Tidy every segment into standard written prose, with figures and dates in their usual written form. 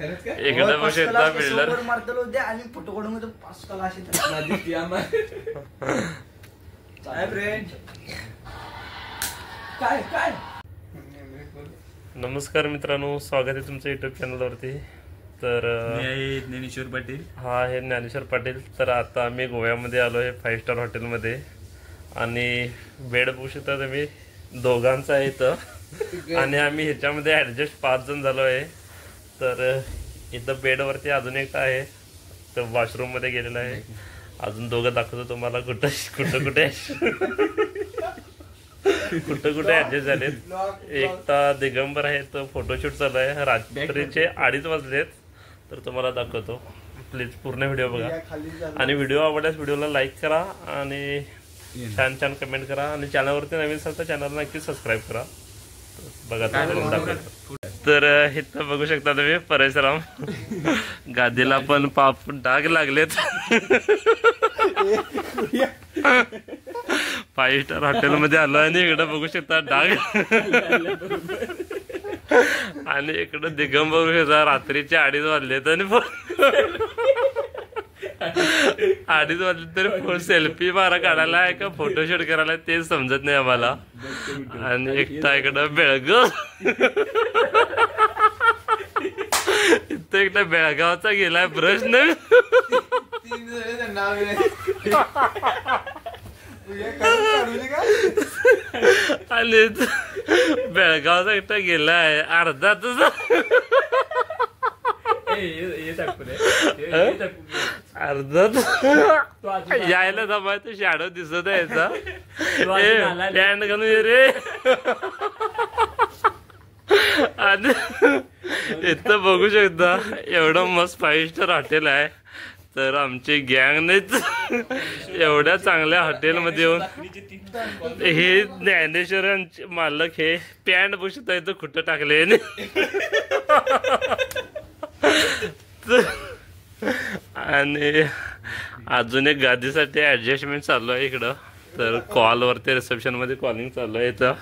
इकडे बघ शेता बिल्डर मारतलो द्या आणि फोटो काढून तो 5 कला अशी काय फ्रेंड काय काय. नमस्कार मित्रांनो, स्वागत आहे तुमचं युट्यूब चॅनलवरती. तर ज्ञानेश्वर पाटील. हा आहे ज्ञानेश्वर पाटील. तर आता आम्ही गोव्यामध्ये आलो आहे 5 स्टार हॉटेलमध्ये आणि बेड बघू शकता तुम्ही, दोघांचा आहे इथं आणि आम्ही ह्याच्यामध्ये ॲडजस्ट 5 जण झालो आहे. तर इथं बेडवरती अजून एकटा आहे, तर वॉशरूममध्ये गेलेला आहे. अजून दोघं दाखवतो तुम्हाला कुठं कुठं कुठे कुठं कुठे ऍडजस्ट झालेत. एकटा दिगंबर आहे, तो फोटोशूट चालू आहे. रात्रीचे 2:30 वाजलेत. तर तुम्हाला दाखवतो, प्लीज पूर्ण व्हिडिओ बघा आणि व्हिडिओ आवडल्यास व्हिडिओला लाईक करा आणि छान छान कमेंट करा आणि चॅनलवरती नवीन असाल तर चॅनलला नक्की सबस्क्राईब करा. बघा दाखवतो. तर इथं बघू शकता तुम्ही परशुराम गादीला पण पाप डाग लागलेत. 5 स्टार हॉटेलमध्ये आलो आणि इकडं बघू शकता डाग आणि इकडं दिगंबर बघू शकता. रात्रीचे 2:30 वाजलेत आणि 2:30 वाजले तरी सेल्फी मारा काढायला आहे का फोटोशूट करायला तेच समजत नाही आम्हाला. आणि एकटा इकडं बेळगाव, इथं एकटा बेळगावचा गेलाय ब्रश नाही आणि बेळगावचा एकटा गेलाय अर्धा तुझा अर्धा यायला जमायचं शॅडो दिसत आहे याचा. पॅन्ट घालून ये रे. आणि इथं बघू शकता एवढं मस्त 5 स्टार हॉटेल आहे. तर आमची गँग नाहीच एवढ्या चांगल्या हॉटेलमध्ये येऊन हे ज्ञानेश्वरांचे मालक हे पॅन्ट बसत आहे, तो कुठं टाकले आणि अजून एक गादीसाठी ऍडजस्टमेंट चालू आहे इकडं. तर कॉलवरती रिसेप्शन मध्ये कॉलिंग चालू आहे इथं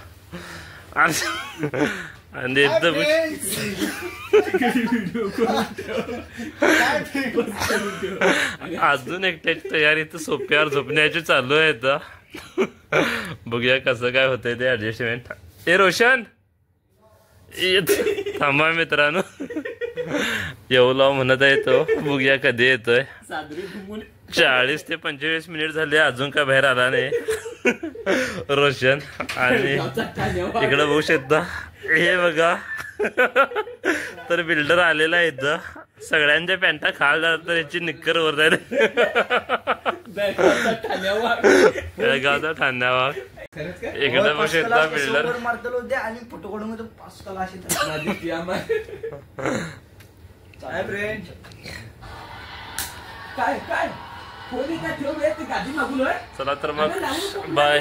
आणि एकदम अजून एकट्याची तयारी तर सोप्यावर झोपण्याची चालू आहे इथं. बघूया कसं काय होतंय ते ऍडजस्टमेंट. ए रोशन थांबा मित्रांनो, येऊ लाव म्हणत आहे तो. बघूया कधी येतोय. 40 ते 25 मिनिट झाले, अजून काय बाहेर आला नाही रोशन. आणि इकडं बघू शकता हे बघा, तर बिल्डर आलेला आहे इथं. सगळ्यांच्या पॅन्टा खाल जातात तर याची निक्कर वर जाईल. बेळगावचा ठाण्यावर इकडे बघू शकता बिल्डर मारतलो द्या आणि फोटो काढून तो 5 कला अशी काय फ्रेंड काय काय. चला तर मग बाय.